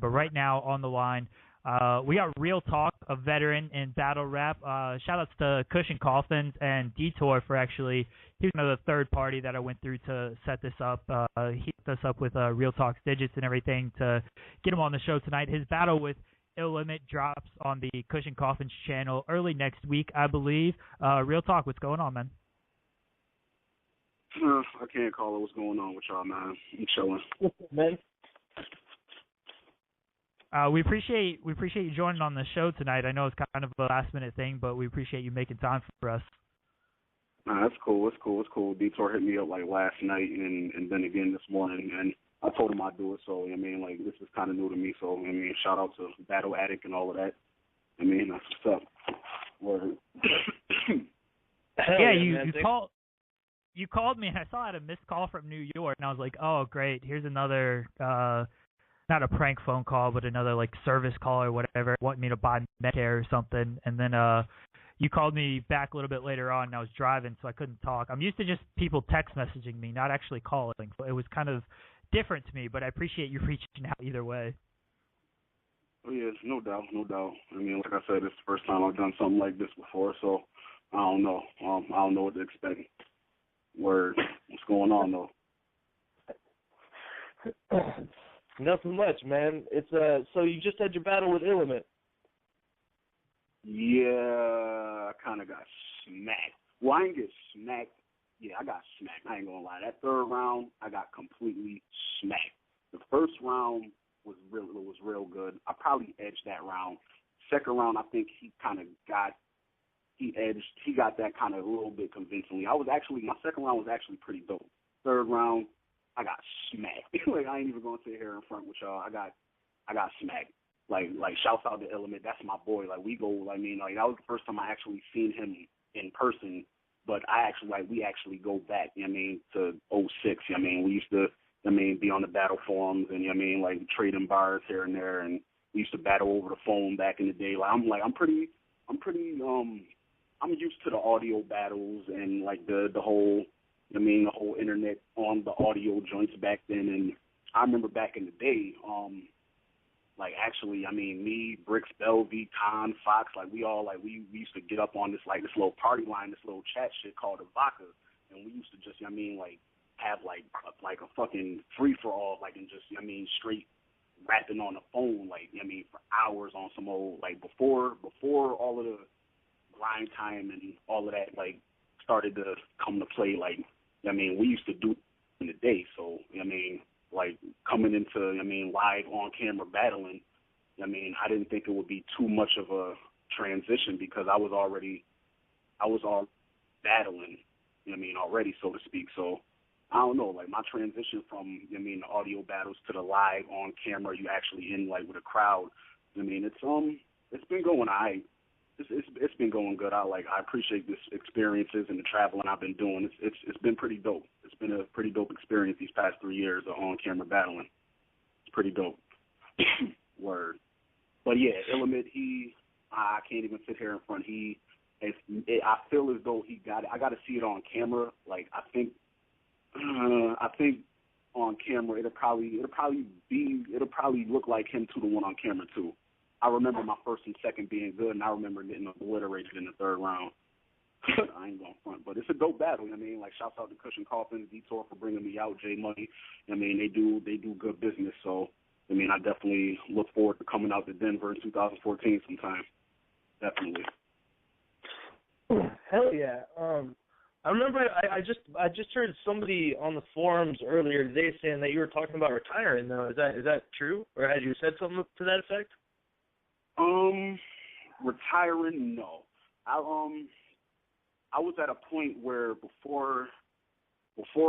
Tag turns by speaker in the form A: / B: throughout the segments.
A: But right now on the line, we got Real Talk, a veteran in battle rap. Shout outs to Cushion Coffins and Detour for actually, he's another third party that I went through to set this up. He hooked us up with Real Talk's digits and everything to get him on the show tonight. His battle with Illimit drops on the Cushion Coffins channel early next week, I believe. Real Talk, what's going on, man?
B: I can't call it what's going on with y'all, man. I'm chilling.
C: What's up, man?
A: We appreciate you joining on the show tonight. I know it's kind of a last minute thing, but we appreciate you making time for us.
B: Nah, that's cool. It's cool. Detour hit me up like last night and then again this morning, and I told him I'd do it. So I mean, like this is kind of new to me. So I mean, shout out to Battle Addict and all of that. I mean, that's what's up. Word.
A: Yeah, you called me and I saw I had a missed call from New York, and I was like, oh great, here's another. Not a prank phone call, but another like service call or whatever, wanting me to buy Medicare or something. And then you called me back a little bit later on, and I was driving, so I couldn't talk. I'm used to just people text messaging me, not actually calling. So it was kind of different to me, but I appreciate you reaching out either way.
B: Oh yeah, no doubt. I mean, like I said, it's the first time I've done something like this before, so I don't know. I don't know what to expect. Word, what's going on though?
C: Nothing much, man. It's so you just had your battle with Illimit.
B: Yeah, I kind of got smacked. Well, I didn't get smacked. Yeah, I got smacked. I ain't gonna lie. That third round, I got completely smacked. The first round was real good. I probably edged that round. Second round, I think he got that kind of a little bit convincingly. My second round was actually pretty dope. Third round, I got smacked. Like I ain't even gonna sit here in front with y'all. I got smacked. Like shouts out to Illimit. That's my boy. Like we go. I mean, like that was the first time I actually seen him in person. But we actually go back. You know what I mean, to '06. You know what I mean, we used to. I mean, be on the battle forums and you know what I mean, like trading bars here and there, and we used to battle over the phone back in the day. I'm used to the audio battles and like the whole. I mean, the whole internet on the audio joints back then, and I remember back in the day, me, Bricks, Belvy, Con, Fox, we used to get up on this little party line, this little chat shit called the Vodka, and we used to just, have a fucking free for all, and just, straight rapping on the phone, for hours on some old, before all of the grind time and all of that, started to come to play, we used to do it in the day, so, coming into, live on-camera battling, I didn't think it would be too much of a transition because I was all battling, already, so to speak, so I don't know, my transition from, the audio battles to the live on-camera, you actually in, with a crowd, it's been going all right. It's been going good. I appreciate this experiences and the traveling I've been doing. It's been pretty dope. It's been a pretty dope experience these past 3 years of on-camera battling. It's pretty dope. Word. But yeah, Illimit, I can't even sit here in front. I feel as though he got it. I got to see it on camera. I think on camera it'll probably look like him 2-1 on camera too. I remember my first and second being good, and I remember getting obliterated in the third round. I ain't going front, but it's a dope battle. Shouts out to Cushion Coffins, Detour for bringing me out, J Money. They do good business. So, I definitely look forward to coming out to Denver in 2014 sometime. Definitely.
C: Hell yeah. I remember I just heard somebody on the forums earlier today saying that you were talking about retiring. Though, is that true, or had you said something to that effect?
B: Retiring, no. I was at a point where before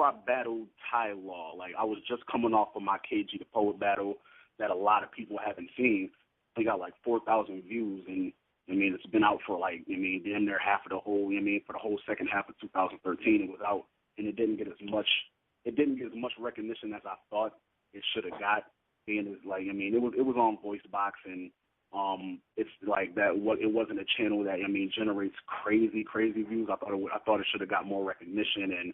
B: I battled Ty Law, I was just coming off of my KG the Poet battle that a lot of people haven't seen. I got 4,000 views, and it's been out for damn near half of the whole, for the whole second half of 2013 it was out, and it didn't get as much recognition as I thought it should have got. Being as it was on VoiceBox, and it's it wasn't a channel that generates crazy views. I thought it should have got more recognition, and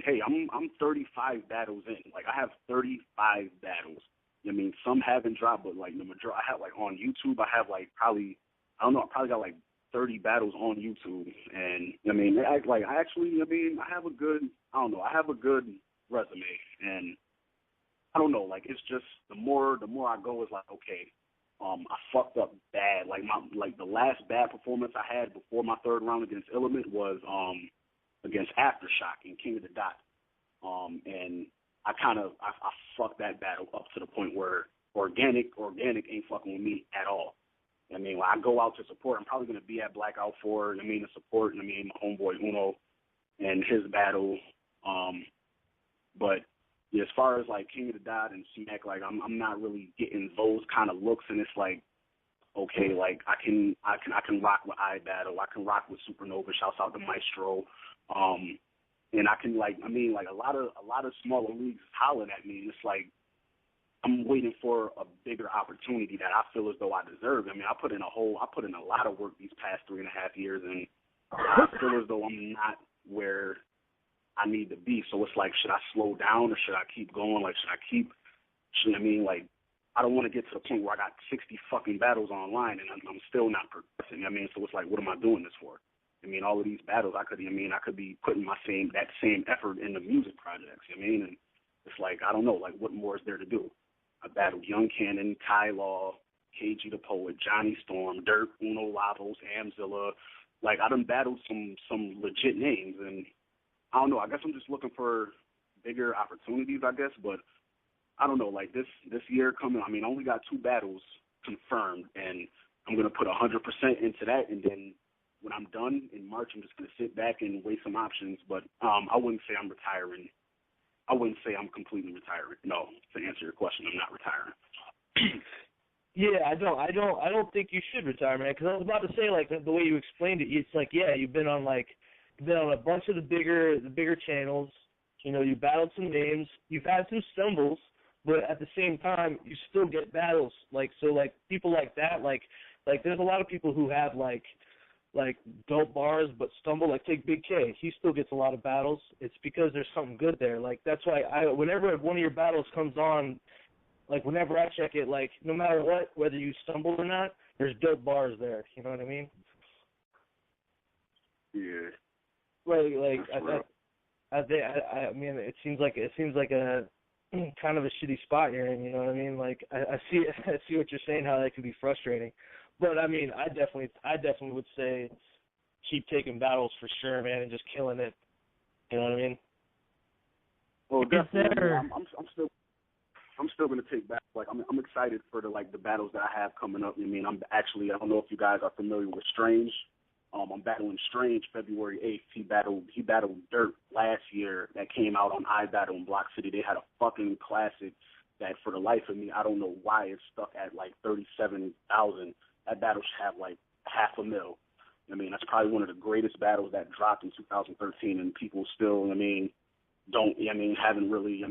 B: hey, I'm 35 battles in. I have 35 battles. I mean, some haven't dropped, but like the majority, I have like on YouTube, I have like probably, I don't know, I probably got like 30 battles on YouTube, and I mean, I have a good, I don't know, I have a good resume, and I don't know, like it's just the more I go, it's like, okay, I fucked up bad. Like the last bad performance I had before my third round against Illimit was against Aftershock in King of the Dot. And I fucked that battle up to the point where organic ain't fucking with me at all. I mean, when I go out to support, I'm probably gonna be at Blackout 4, I mean, to support, I mean, my homeboy Uno and his battle. But yeah, as far as like King of the Dot and Smack, like I'm not really getting those kind of looks, and it's like, okay, like I can rock with iBattle, I can rock with Supernova, shouts out to Maestro, and I can like, I mean, like a lot of smaller leagues hollering at me, and it's like I'm waiting for a bigger opportunity that I feel as though I deserve. I mean, I put in a lot of work these past 3.5 years, and I feel as though I'm not where I need to be. So it's like, should I slow down or should I keep going? Like, I mean, like, I don't want to get to the point where I got 60 fucking battles online and I'm still not progressing. I mean, so it's like, what am I doing this for? I mean, all of these battles, I could be putting that same effort in the music projects. I mean, and it's like, I don't know, like, what more is there to do? I battled Young Kannon, Ty Law, KG the Poet, Johnny Storm, Dirt, Uno Lavos, Amzilla. Like, I done battled some legit names, and I don't know, I guess I'm just looking for bigger opportunities, I guess, but I don't know, like this year coming, I mean, I only got 2 battles confirmed, and I'm going to put 100% into that, and then when I'm done in March, I'm just going to sit back and weigh some options, but I wouldn't say I'm retiring. I wouldn't say I'm completely retiring. No, to answer your question, I'm not retiring.
C: Yeah, I don't think you should retire, man, because I was about to say, like, the way you explained it, it's like, yeah, you've been on a bunch of the bigger channels. You know, you battled some names. You've had some stumbles, but at the same time, you still get battles. Like, so, like, people like that, like there's a lot of people who have, like dope bars but stumble. Like, take Big K. He still gets a lot of battles. It's because there's something good there. Like, that's why whenever one of your battles comes on, like, whenever I check it, like, no matter what, whether you stumble or not, there's dope bars there. You know what I mean?
B: Yeah.
C: I mean, it seems like a kind of a shitty spot you're in. You know what I mean? Like, I see what you're saying, how that can be frustrating. But I mean, I definitely would say keep taking battles for sure, man, and just killing it. You know what I mean?
B: Well, definitely. I'm still going to take back. Like, I'm excited for the battles that I have coming up. I mean, I don't know if you guys are familiar with Strange. I'm battling Strange February 8th. He battled Dirt last year that came out on iBattle in Block City. They had a fucking classic that, for the life of me, I don't know why it's stuck at like 37,000. That battle should have like $500,000. I mean, that's probably one of the greatest battles that dropped in 2013, and people still, haven't really,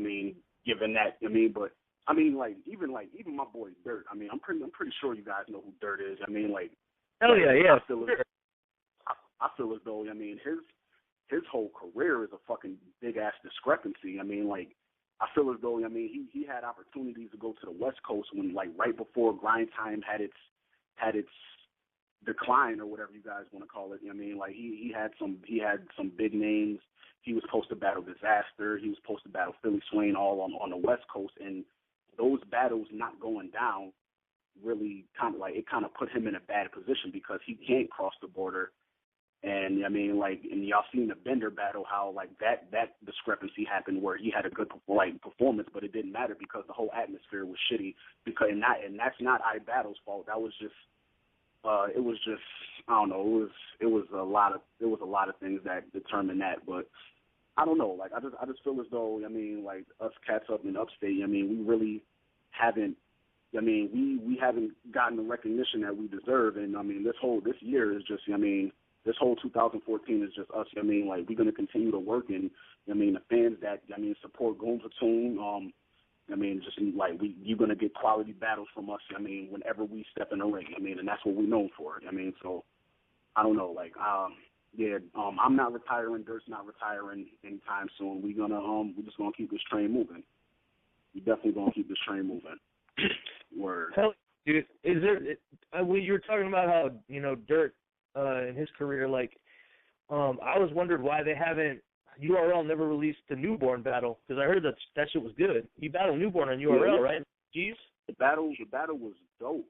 B: given that. But I mean, even my boy Dirt. I mean, I'm pretty sure you guys know who Dirt is. I mean, like,
C: hell yeah.
B: I feel as though, I mean, his whole career is a fucking big ass discrepancy. I mean, like, I feel as though, I mean, he had opportunities to go to the West Coast when, like, right before Grind Time had its decline, or whatever you guys want to call it. I mean, like, he had some big names. He was supposed to battle Disaster. He was supposed to battle Philly Swain all on the West Coast, and those battles not going down really kind of put him in a bad position because he can't cross the border. And I mean, like, and y'all seen the Bender battle, how like that discrepancy happened where he had a good performance, but it didn't matter because the whole atmosphere was shitty. And that's not iBattle's fault. That was just it was just, I don't know, it was a lot of things that determined that. But I don't know, like, I just feel as though, I mean, like, us cats up in upstate, I mean, we really haven't. I mean, we haven't gotten the recognition that we deserve. And I mean, this year is just, I mean, this whole 2014 is just us. I mean, like, we're going to continue to work, and I mean, the fans that, I mean, support Goon Platoon, I mean, just like, you're going to get quality battles from us. I mean, whenever we step in the ring, I mean, and that's what we're known for. I mean, so I don't know, like, I'm not retiring. Dirt's not retiring anytime soon. We're just gonna keep this train moving. We definitely gonna keep this train moving. Word.
C: Hell, dude, is there? When you were talking about how Dirt in his career, like, I was wondering why they haven't. URL never released the Newborn battle because I heard that shit was good. He battled Newborn on URL, right? Jeez.
B: The battle was dope.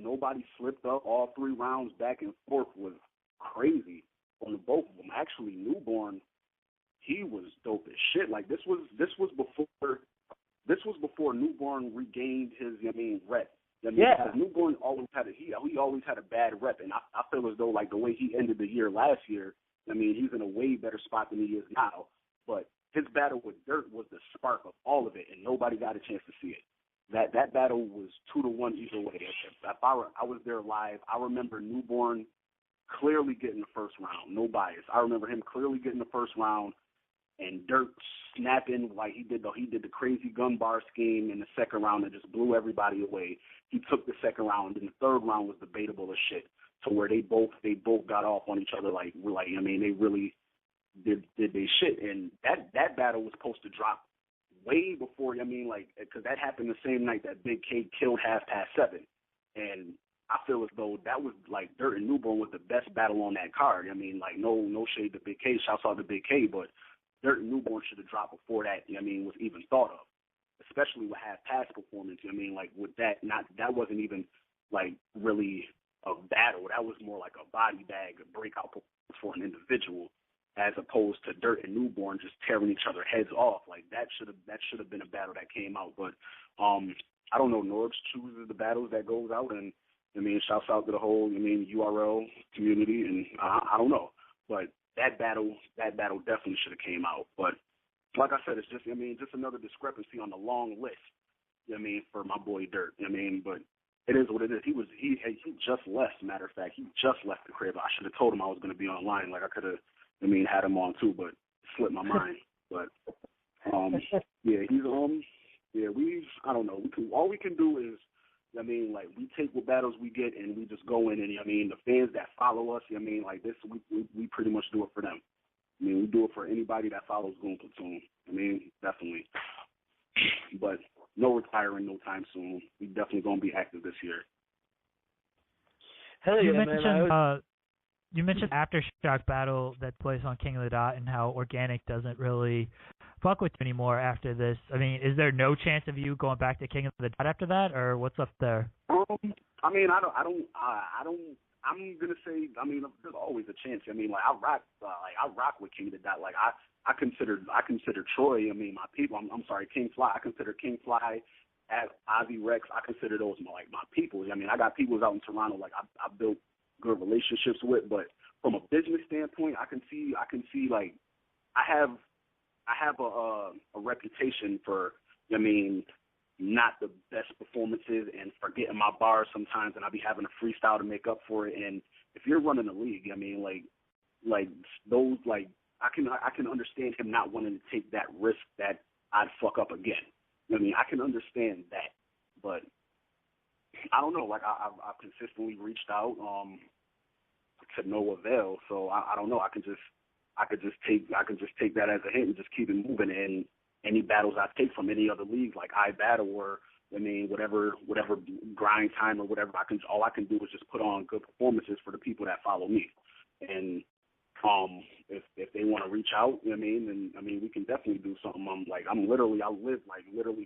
B: Nobody slipped up. All 3 rounds back and forth was crazy on the both of them. Actually, Newborn, he was dope as shit. Like this was before Newborn regained his rep.
C: Yeah.
B: Newborn always had he always had a bad rep, and I feel as though like the way he ended the year last year. He's in a way better spot than he is now. But his battle with Dirt was the spark of all of it, and nobody got a chance to see it. That battle was 2-1 either way. If I was there live, I remember Newborn clearly getting the first round. No bias. I remember him clearly getting the first round, and Dirt snapping like he did the crazy gun bar scheme in the second round that just blew everybody away. He took the second round, and the third round was debatable as shit. To where they both got off on each other they really did they shit, and that battle was supposed to drop way before because that happened the same night that Big K killed 7:30, and I feel as though that was like Dirt and Newborn was the best battle on that card. No shade to Big K, shouts out to Big K, but Dirt and Newborn should have dropped before that. Was even thought of, especially with 7:30 performance. With that wasn't even like really a battle. That was more like a body bag, a breakout performance for an individual, as opposed to Dirt and Newborn just tearing each other heads off. Like that should have been a battle that came out. But I don't know. Norbs chooses the battles that goes out, and shouts out to the whole URL community, and I don't know. But that battle definitely should have came out. But like I said, it's just just another discrepancy on the long list. For my boy Dirt. But it is what it is. He just left. Matter of fact, he just left the crib. I should have told him I was going to be online. Like I could have, had him on too, but it slipped my mind. But yeah, he's I don't know. All we can do is, we take what battles we get and we just go in and the fans that follow us. This we pretty much do it for them. We do it for anybody that follows Goon Platoon. Definitely. But no retiring no time soon. We definitely gonna be active this year.
C: Hell yeah, man!
A: You mentioned Aftershock battle that plays on King of the Dot and how Organic doesn't really fuck with you anymore after this. Is there no chance of you going back to King of the Dot after that, or what's up there?
B: I don't. I'm gonna say. There's always a chance. I rock with King of the Dot. I consider Troy. My people. I'm sorry, King Fly. I consider King Fly, Ozzy Rex. I consider those my people. I got people out in Toronto. I built good relationships with. But from a business standpoint, I can see I have a reputation for. Not the best performances and forgetting my bars sometimes, and I be having a freestyle to make up for it. And if you're running a league, I can understand him not wanting to take that risk that I'd fuck up again. I can understand that, but I don't know. I've consistently reached out to no avail, so I don't know. I can just take that as a hint and just keep it moving. And any battles I take from any other league, like I battle or whatever grind time or whatever, all I can do is just put on good performances for the people that follow me. And if they want to reach out, then we can definitely do something. I live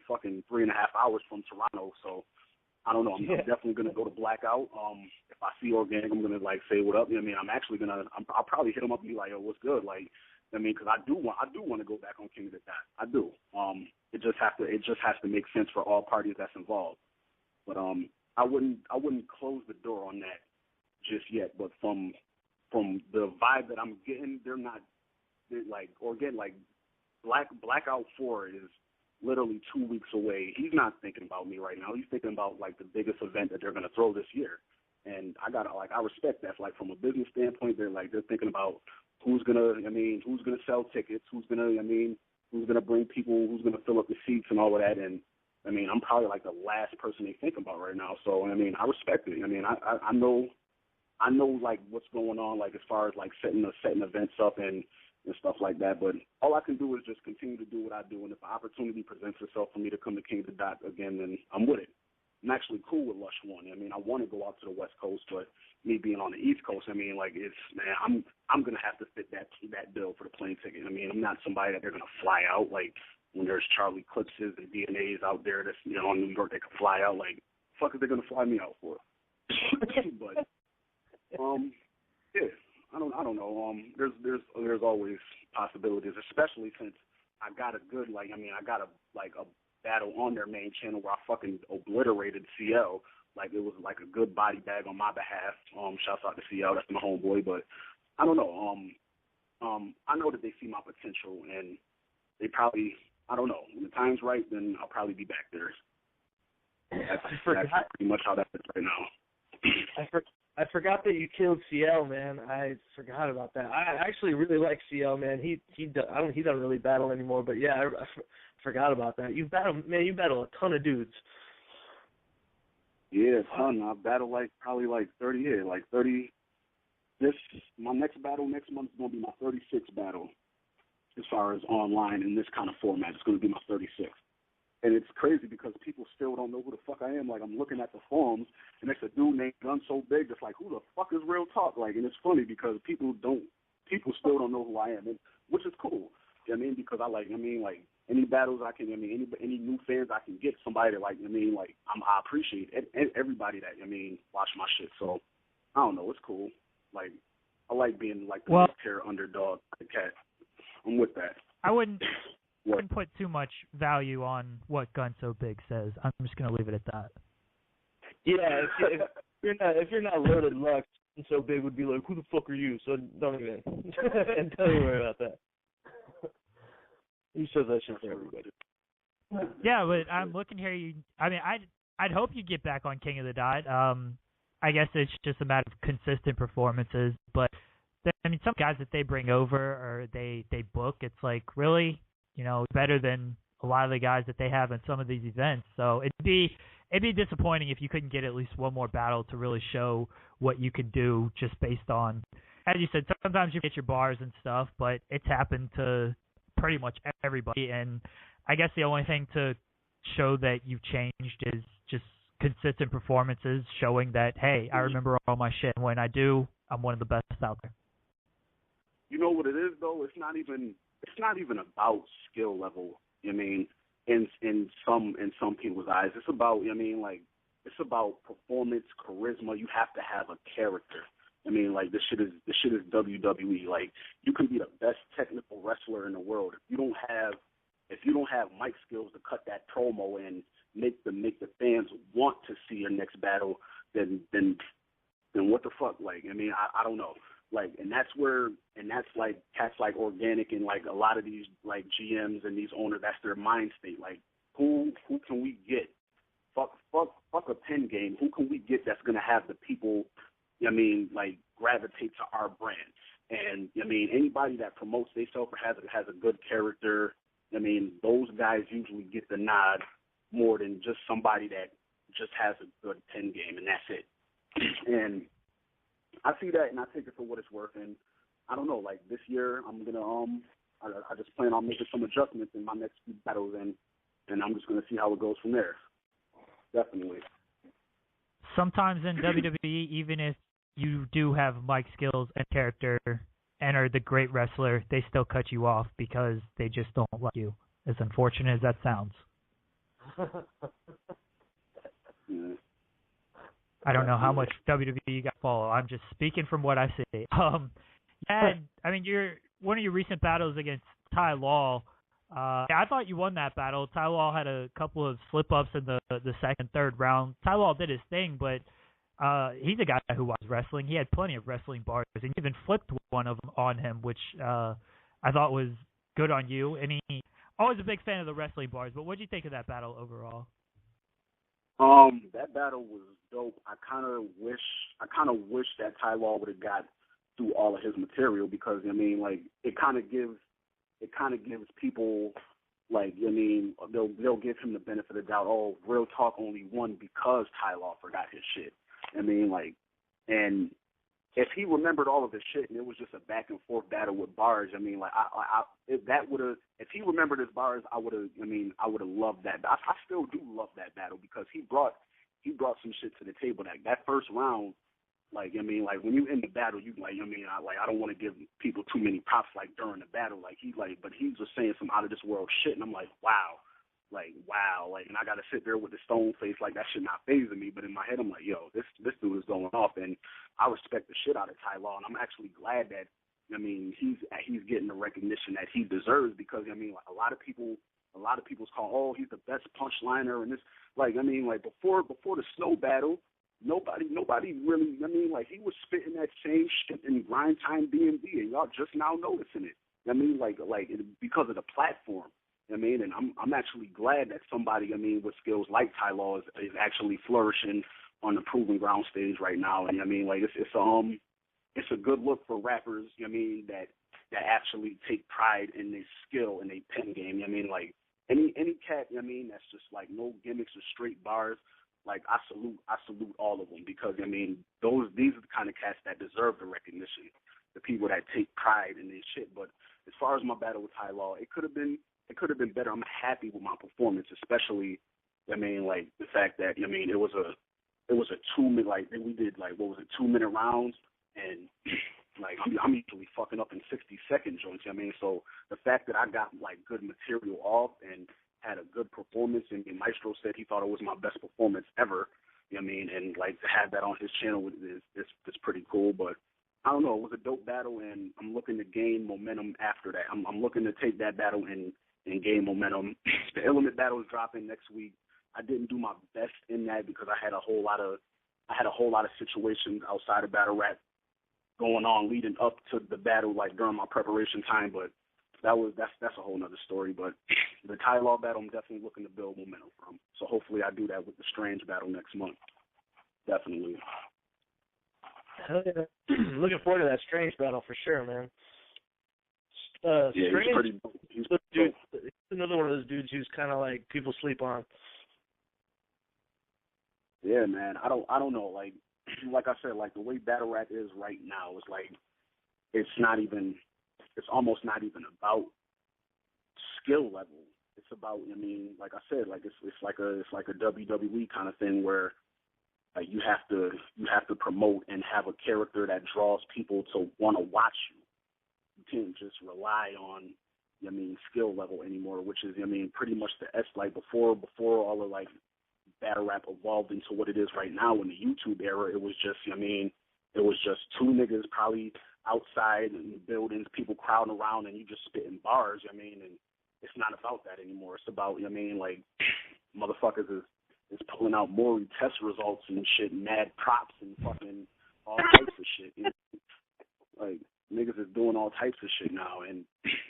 B: fucking 3.5 hours from Toronto, so I don't know. I'm definitely gonna go to Blackout. If I see Organic, I'm gonna say what up. I'll probably hit him up and be like, yo, what's good? Because I do want to go back on King of the Dot. I do. It just has to make sense for all parties that's involved. But I wouldn't close the door on that just yet. But from the vibe that I'm getting, Blackout 4 is literally 2 weeks away. He's not thinking about me right now. He's thinking about the biggest event that they're gonna throw this year. And I respect that. From a business standpoint, they're thinking about who's gonna sell tickets, who's gonna bring people, who's gonna fill up the seats and all of that. And I'm probably the last person they think about right now. So I respect it. I know what's going on as far as setting events up and stuff like that. But all I can do is just continue to do what I do. And if an opportunity presents itself for me to come to King of the Dot again, then I'm with it. I'm actually cool with Lush One. I mean, I want to go out to the West Coast, but me being on the East Coast, I mean, like, it's, man, I'm gonna have to fit that bill for the plane ticket. I mean, I'm not somebody that they're gonna fly out like when there's Charlie Clipses and DNAs out there that's, you know, in New York, they can fly out. Like, fuck is they gonna fly me out for? But yeah, I don't know. There's always possibilities, especially since I got a good, like, I mean, I got a battle on their main channel where I fucking obliterated CL. Like, it was like a good body bag on my behalf. Shouts out to CL, that's my homeboy. But I don't know. I know that they see my potential, and they probably, I don't know. When the time's right, then I'll probably be back there. That's pretty much how that is right now.
C: I forgot that you killed CL, man. I forgot about that. I actually really like CL, man. He doesn't really battle anymore, but yeah, I forgot about that. You battle a ton of dudes.
B: Yeah, a ton. I've battled probably 30 years, 30. My next battle next month is gonna be my 36th battle, as far as online in this kind of format. It's gonna be my 36th. And it's crazy because people still don't know who the fuck I am. Like, I'm looking at the forums, and there's a dude named Gun So Big that's like, who the fuck is Real Talk? Like, and it's funny because people still don't know who I am, and, which is cool. You know what I mean? Because any battles I can, any new fans I can get, somebody that, I appreciate everybody that, watch my shit. So, I don't know, it's cool. Like, I like being, the mid-tier underdog, the cat. I'm with that.
A: I wouldn't put too much value on what Gun So Big says. I'm just going to leave it at that.
C: Yeah, if you're not loaded Lux, Gun So Big would be like, who the fuck are you? So don't even worry about that. He says that shit to everybody.
A: Yeah, but I'm looking here. I'd hope you get back on King of the Dot. I guess it's just a matter of consistent performances. But some guys that they bring over or they book, it's like, really, better than a lot of the guys that they have in some of these events. So it'd be disappointing if you couldn't get at least one more battle to really show what you could do, just based on, as you said, sometimes you get your bars and stuff, but it's happened to pretty much everybody. And I guess the only thing to show that you've changed is just consistent performances, showing that, hey, I remember all my shit. And when I do, I'm one of the best out there.
B: You know what it is, though? It's not even about skill level. In some people's eyes, it's about, it's about performance, charisma. You have to have a character. This shit is WWE. Like, you can be the best technical wrestler in the world. If you don't have mic skills to cut that promo and make the fans want to see your next battle, then what the fuck? I don't know. And that's cats like Organic and a lot of these GMs and these owners, that's their mind state. Who can we get? Fuck a pen game. Who can we get that's gonna have the people, gravitate to our brand? And anybody that promotes themselves or has a good character, those guys usually get the nod more than just somebody that just has a good pen game, and that's it. And I see that, and I take it for what it's worth. And I don't know, this year, I'm gonna I just plan on making some adjustments in my next few battles, and I'm just gonna see how it goes from there. Definitely.
A: Sometimes in WWE, even if you do have mic skills and character and are the great wrestler, they still cut you off because they just don't like you. As unfortunate as that sounds.
B: Yeah.
A: I don't know how much WWE you got to follow. I'm just speaking from what I see. You're one of your recent battles against Ty Law. I thought you won that battle. Ty Law had a couple of slip-ups in the second, third round. Ty Law did his thing, but he's a guy who was wrestling. He had plenty of wrestling bars, and you even flipped one of them on him, which I thought was good on you. And he always a big fan of the wrestling bars. But what did you think of that battle overall?
B: That battle was dope. I kind of wish that Ty Law would have got through all of his material, because it kind of gives people they'll give him the benefit of the doubt. Oh, Real Talk only won because Ty Law forgot his shit. And if he remembered all of his shit and it was just a back and forth battle with bars, if he remembered his bars, I would have loved that. I still do love that battle because he brought he brought some shit to the table. That first round, like, I mean, like, when you in the battle, you like, I mean, I don't want to give people too many props, like, during the battle, like, but he was saying some out of this world shit, and I'm like, wow, and I got to sit there with the stone face, like, that shit not phasing me, but in my head, I'm like, yo, this dude is going off, and I respect the shit out of Ty Law, and I'm actually glad that, I mean, he's getting the recognition that he deserves, because, I mean, like, a lot of people's call, oh, he's the best punchliner, and this, like, I mean, like, before the snow battle, nobody really, I mean, like, he was spitting that same shit in grind time DMV, and y'all just now noticing it. I mean, like because of the platform. I mean, and I'm actually glad that somebody, I mean, with skills like Ty Law is actually flourishing on the proving ground stage right now. And I mean, like, it's a good look for rappers, I mean, that actually take pride in their skill and their pen game. I mean, like, any cat, I mean, that's just like no gimmicks or straight bars. Like, I salute all of them, because I mean, these are the kind of cats that deserve the recognition, the people that take pride in their shit. But as far as my battle with Ty Law, it could have been better. I'm happy with my performance, especially, I mean, like, the fact that, I mean, it was a 2-minute, like, we did, like, what was it, 2-minute rounds, and like, I'm usually fucking up in 60-second joints. I mean, so the fact that I got, like, good material off and had a good performance, and Maestro said he thought it was my best performance ever. You know what I mean? And, like, to have that on his channel is pretty cool. But I don't know, it was a dope battle, and I'm looking to gain momentum after that. I'm looking to take that battle and gain momentum. The Illimit battle is dropping next week. I didn't do my best in that because I had a whole lot of situations outside of battle rap going on leading up to the battle, like, during my preparation time, but that's a whole nother story. But the Ty Law battle, I'm definitely looking to build momentum from. So hopefully I do that with the Strange battle next month. Definitely.
C: Hell yeah. Looking forward to that Strange battle for sure, man.
B: Yeah,
C: Strange,
B: he's
C: dude, he's another one of those dudes who's kind of like people sleep on.
B: Yeah, man. I don't know. Like I said, like, the way battle rap is right now is like it's almost not even about skill level. It's about, I mean, like I said, like it's like a WWE kind of thing where, like, you have to promote and have a character that draws people to want to watch you. You can't just rely on, I mean, skill level anymore, which is, I mean, pretty much the like before all of, like, battle rap evolved into what it is right now in the YouTube era. It was just, I mean, it was just two niggas probably outside in the buildings, people crowding around, and you just spitting bars. I mean, and it's not about that anymore. It's about, I mean, like, motherfuckers is pulling out more test results and shit, mad props and fucking all types of shit. You know? Like, niggas is doing all types of shit now, and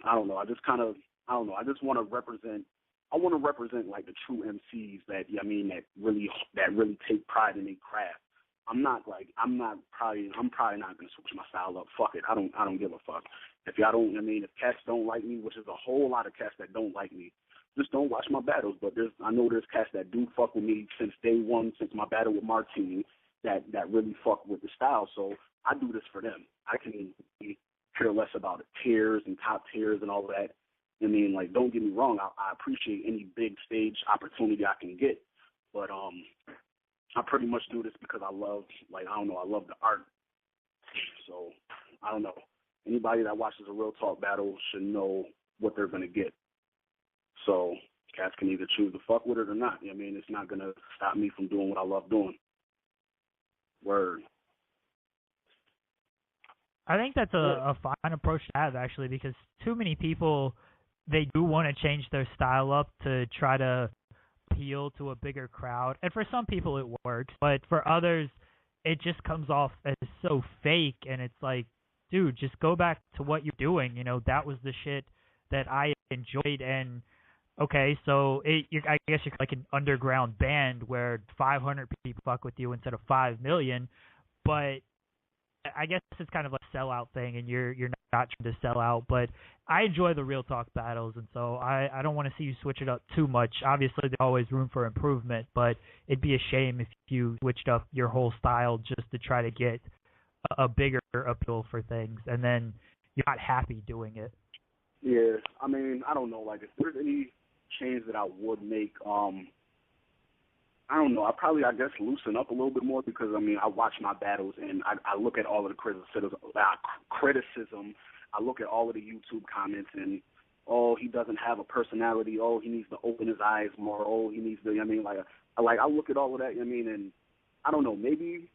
B: I don't know. I just want to represent. I want to represent, like, the true MCs that, I mean, that really take pride in their craft. I'm probably not gonna switch my style up. Fuck it. I don't give a fuck. If cats don't like me, which is a whole lot of cats that don't like me, just don't watch my battles. But I know there's cats that do fuck with me since day one, since my battle with Martini, that really fuck with the style. So I do this for them. I can care less about the tiers and top tiers and all that. I mean, like, don't get me wrong. I appreciate any big stage opportunity I can get, but I pretty much do this because I love the art. So I don't know. Anybody that watches a Real Talk battle should know what they're gonna get. So cats can either choose to fuck with it or not. I mean, it's not gonna stop me from doing what I love doing. Word.
A: I think that's a fine approach to have, actually, because too many people, they do want to change their style up to try to appeal to a bigger crowd. And for some people it works, but for others it just comes off as so fake, and it's like, dude, just go back to what you're doing. You know, that was the shit that I enjoyed. And okay, so I guess you're like an underground band where 500 people fuck with you instead of 5 million, but I guess it's kind of like a sellout thing, and you're not trying to sell out. But I enjoy the Real Talk battles, and so I don't want to see you switch it up too much. Obviously, there's always room for improvement, but it'd be a shame if you switched up your whole style just to try to get a bigger appeal for things, and then you're not happy doing it.
B: Yeah, I mean, I don't know. Like, if there's any change that I would make, I don't know. I guess, loosen up a little bit more because, I mean, I watch my battles and I look at all of the criticism. I look at all of the YouTube comments and, oh, he doesn't have a personality. Oh, he needs to open his eyes more. Oh, he needs to, I mean, I look at all of that, I mean, and I don't know, maybe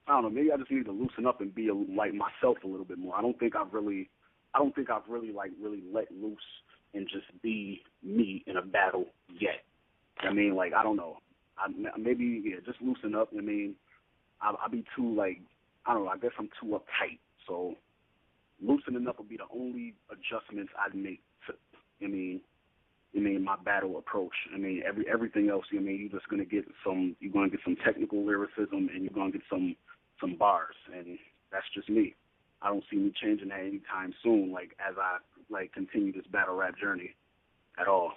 B: I just need to loosen up and be like myself a little bit more. I don't think I've really really let loose and just be me in a battle yet. I mean, like, I don't know. Just loosen up. I mean, I'll be too, like, I don't know, I guess I'm too uptight. So loosening up will be the only adjustments I'd make to, my battle approach. I mean, everything else, you're just going to get some technical lyricism and you're going to get some bars. And that's just me. I don't see me changing that anytime soon, like, as I, like, continue this battle rap journey at all.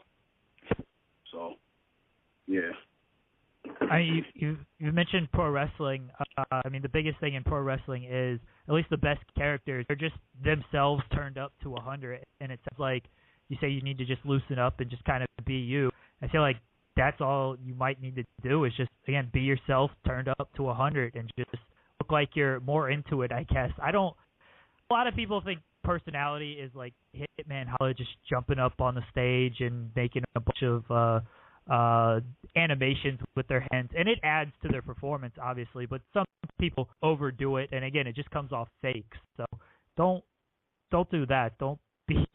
B: So, yeah.
A: You mentioned pro wrestling. I mean, the biggest thing in pro wrestling is at least the best characters are just themselves turned up to 100. And it sounds like you say you need to just loosen up and just kind of be you. I feel like that's all you might need to do is just, again, be yourself turned up to 100 and just look like you're more into it, I guess. A lot of people think personality is like Hitman Holla just jumping up on the stage and making a bunch of animations with their hands, and it adds to their performance, obviously, but some people overdo it, and again, it just comes off fake. So don't do that. Don't be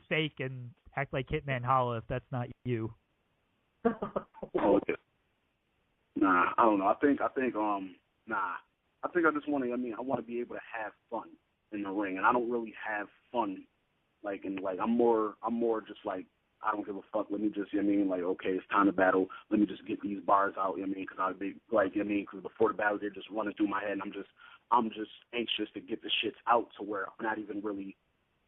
A: fake and act like Hitman Holla if that's not you.
B: Oh, yeah. Nah, I don't know. I think I just want to. I want to be able to have fun in the ring, and I don't really have fun. I'm more just like, I don't give a fuck. Let me just, okay, it's time to battle. Let me just get these bars out. Because because before the battle, they're just running through my head, and I'm just anxious to get the shits out to where I'm not even really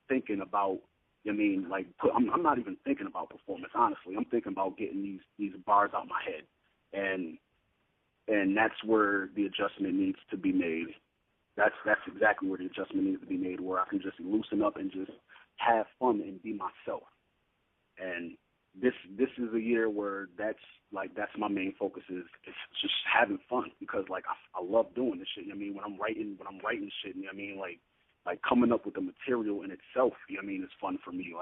B: thinking about. I'm not even thinking about performance. Honestly, I'm thinking about getting these bars out my head, and that's where the adjustment needs to be made. That's exactly where the adjustment needs to be made, where I can just loosen up and just have fun and be myself. And this is a year where that's my main focus is just having fun, because like I love doing this shit. When I'm writing shit, like coming up with the material in itself, is fun for me.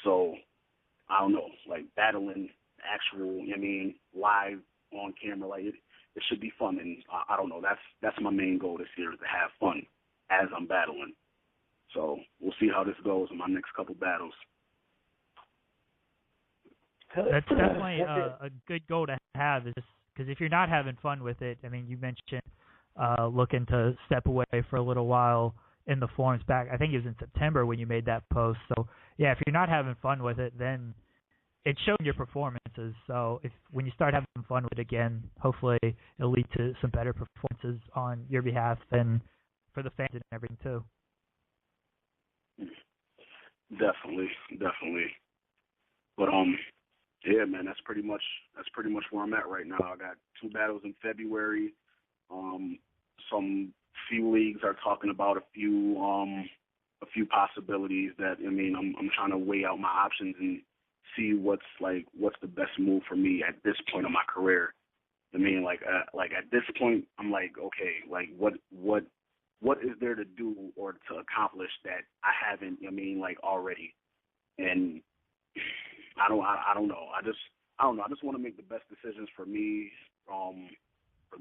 B: So I don't know, like battling actual, live on camera, it should be fun, and I don't know. That's my main goal this year, is to have fun as I'm battling. So we'll see how this goes in my next couple battles.
A: That's definitely a good goal to have, because if you're not having fun with it, you mentioned looking to step away for a little while in the forums back. I think it was in September when you made that post. So yeah, if you're not having fun with it, then it showed your performances. So when you start having fun with it again, hopefully it'll lead to some better performances on your behalf and for the fans and everything too.
B: Definitely. But yeah, man, that's pretty much where I'm at right now. I got 2 battles in February. Some few leagues are talking about a few possibilities that I'm trying to weigh out my options and see what's the best move for me at this point of my career. At this point, I'm like, okay, like what is there to do or to accomplish that I haven't, already? And I don't know. I just want to make the best decisions for me, for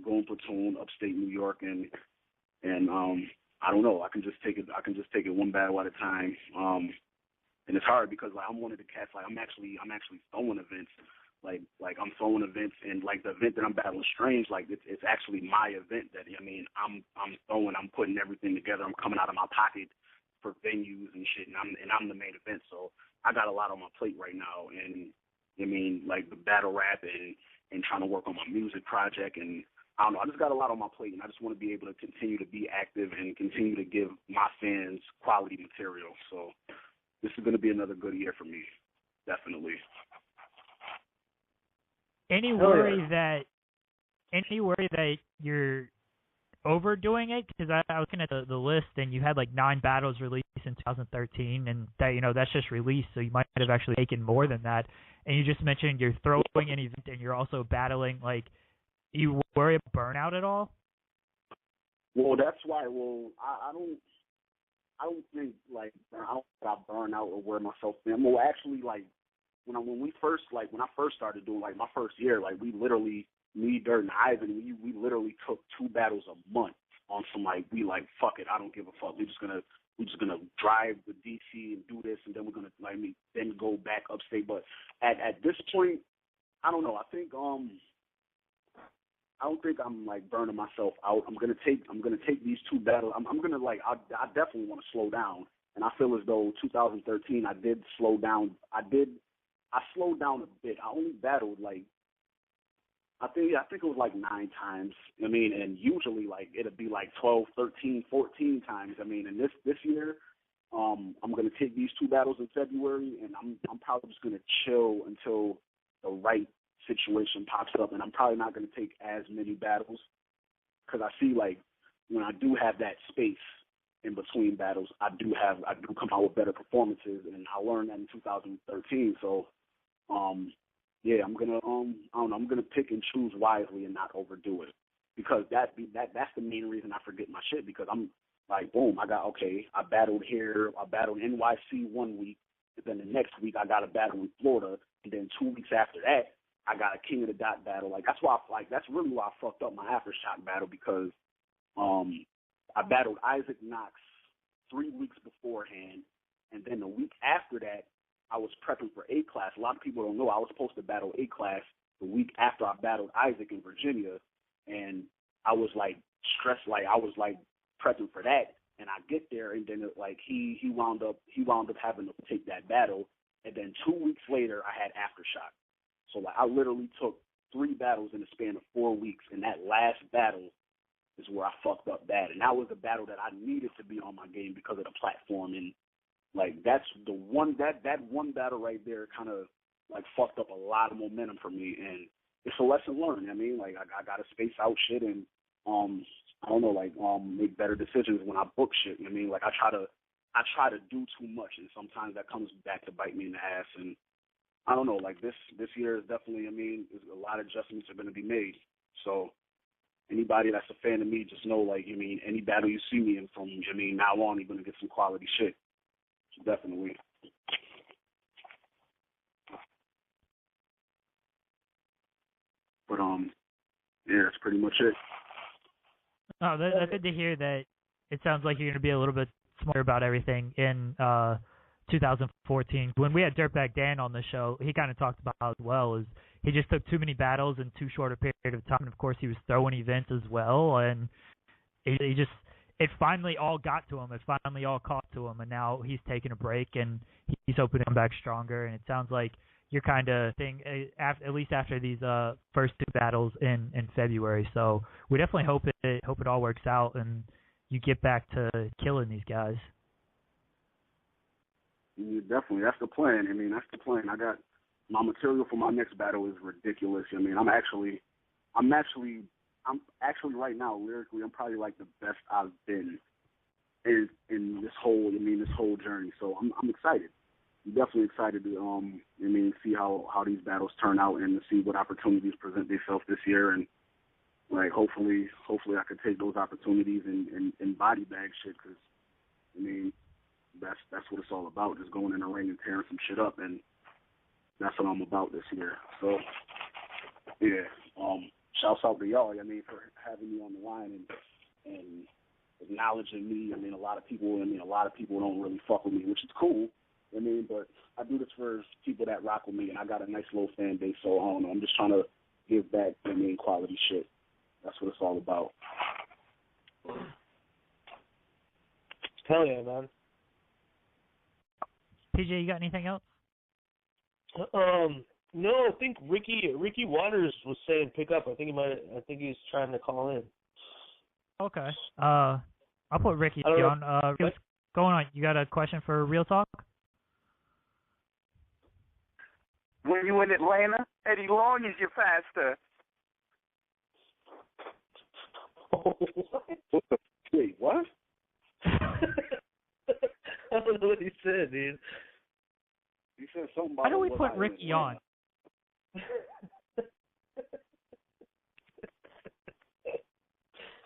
B: Goon, Platoon, upstate New York, and I don't know. I can just take it one battle at a time. And it's hard because I'm one of the cats. I'm actually throwing events. I'm throwing events, and the event that I'm battling Strange, it's actually my event that I'm throwing. I'm putting everything together. I'm coming out of my pocket for venues and shit, and I'm the main event. So I got a lot on my plate right now, and the battle rap and trying to work on my music project, and I don't know. I just got a lot on my plate, and I just want to be able to continue to be active and continue to give my fans quality material. So this is going to be another good year for me, definitely.
A: Any worry that you're overdoing it? Because I was looking at the list, and you had 9 battles released in 2013, and that that's just released, so you might have actually taken more than that. and you just mentioned you're throwing an event and you're also battling. Like, you worry about burnout at all?
B: Well, that's why. Well, I don't think like I don't think I burn out or wear myself thin. Well, actually, like when I first started doing like my first year, like we literally, me, Dirt, and Ivan, we literally took 2 battles a month on some like we like fuck it, I don't give a fuck. We're just gonna drive to DC and do this, and then we're gonna then go back upstate. But at this point, I don't know. I don't think I'm like burning myself out. I'm gonna take these 2 battles. I'm gonna like I definitely want to slow down, and I feel as though 2013 I did slow down. I slowed down a bit. I only battled like I think it was like 9 times. I mean, and usually like it'd be like 12, 13, 14 times. I mean, and this year, I'm gonna take these 2 battles in February, and I'm probably just gonna chill until the right situation pops up, and I'm probably not going to take as many battles because I see like when I do have that space in between battles, I do come out with better performances, and I learned that in 2013. So, yeah, I'm gonna I don't know, I'm gonna pick and choose wisely and not overdo it because that's the main reason I forget my shit because I'm like, boom, I battled here, I battled NYC 1 week, and then the next week I got a battle in Florida, and then 2 weeks after that I got a King of the Dot battle. Like that's really why I fucked up my Aftershock battle because I battled Isaac Knox 3 weeks beforehand, and then the week after that I was prepping for A class. A lot of people don't know I was supposed to battle A class the week after I battled Isaac in Virginia, and I was like stressed, like I was like prepping for that, and I get there, and then like he wound up having to take that battle, and then 2 weeks later I had Aftershock. So like I literally took 3 battles in the span of 4 weeks, and that last battle is where I fucked up bad. And that was the battle that I needed to be on my game because of the platform. And like that's the one that one battle right there kind of like fucked up a lot of momentum for me. And it's a lesson learned. I mean, like I gotta space out shit and I don't know, like make better decisions when I book shit. I mean, like I try to do too much, and sometimes that comes back to bite me in the ass. And I don't know, like this year is definitely, I mean, a lot of adjustments are going to be made. So anybody that's a fan of me, just know, like, I mean, any battle you see me in from, I mean, now on, you're going to get some quality shit. So definitely. But, yeah, that's pretty much it.
A: Oh, that's good to hear that it sounds like you're going to be a little bit smarter about everything in 2014. When we had Dirtbag Dan on the show, he kind of talked about as well is he just took too many battles in too short a period of time. And of course, he was throwing events as well, and it finally all got to him. It finally all caught to him, and now he's taking a break and he's hoping to come back stronger. And it sounds like you're kind of thing at least after these first 2 battles in February. So we definitely hope it all works out and you get back to killing these guys.
B: Yeah, definitely, that's the plan. I mean, that's the plan. I got my material for my next battle is ridiculous. I mean, I'm actually right now lyrically, I'm probably like the best I've been in this whole journey. So I'm excited. I'm definitely excited to see how these battles turn out and to see what opportunities present themselves this year, and like hopefully I could take those opportunities and body bag shit because I mean. That's what it's all about, just going in the ring and tearing some shit up, and that's what I'm about this year. So, yeah, shouts out to y'all, I mean, for having me on the line and acknowledging me. I mean, a lot of people don't really fuck with me, which is cool. I mean, but I do this for people that rock with me, and I got a nice little fan base, so I don't know, I'm just trying to give back, I mean, quality shit. That's what it's all about.
C: Hell yeah, man.
A: PJ, you got anything else?
C: No, I think Ricky Waters was saying pick up. I think he's trying to call in.
A: Okay. I'll put Ricky on. What's going on? You got a question for Real Talk?
D: When you in Atlanta, Eddie Long is your faster.
B: Wait, what?
C: I don't know what he said, dude.
B: He said something about.
A: Why do we put Ricky on?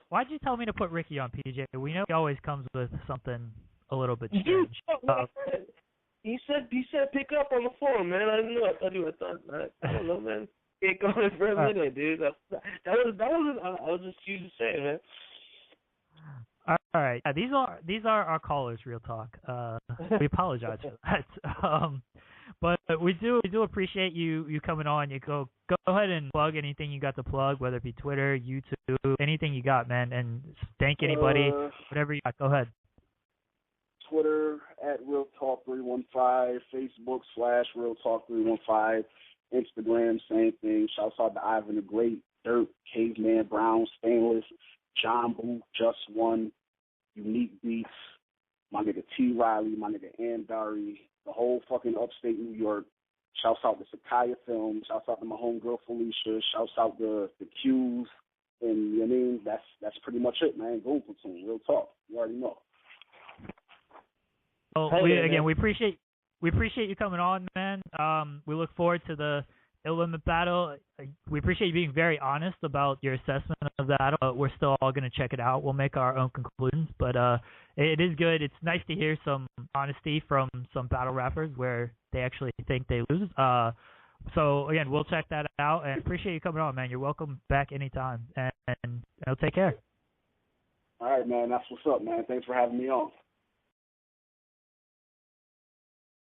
A: why'd you tell me to put Ricky on PJ? We know he always comes with something a little bit strange.
C: Dude, he said pick up on the phone, man. I didn't know. I don't know, man. Can't go in for a minute, dude. That was I was just used to saying, man.
A: All right. These are our callers, Real Talk. We apologize for that. But we do appreciate you coming on. You go ahead and plug anything you got to plug, whether it be Twitter, YouTube, anything you got, man. And thank anybody, whatever you got. Go ahead.
B: Twitter at Real Talk 315, Facebook / Real Talk 315, Instagram same thing. Shouts out to Ivan the Great, Dirt, Caveman Brown, Stainless, John Boo, Just One, Unique Beats, my nigga T. Riley, my nigga Andari, the whole fucking upstate New York. Shouts out to Sakaya Films. Shouts out to my homegirl Felicia. Shouts out to the Qs. And you know what I mean? That's pretty much it, man. Goon Platoon, Real Talk. You already know.
A: Well, we appreciate you coming on, man. We look forward to the Illimit battle. We appreciate you being very honest about your assessment of the battle. We're still all going to check it out. We'll make our own conclusions, but it is good. It's nice to hear some honesty from some battle rappers where they actually think they lose. So again, we'll check that out, and appreciate you coming on, man. You're welcome back anytime, and take care.
B: All right, man. That's what's up, man. Thanks for having me on.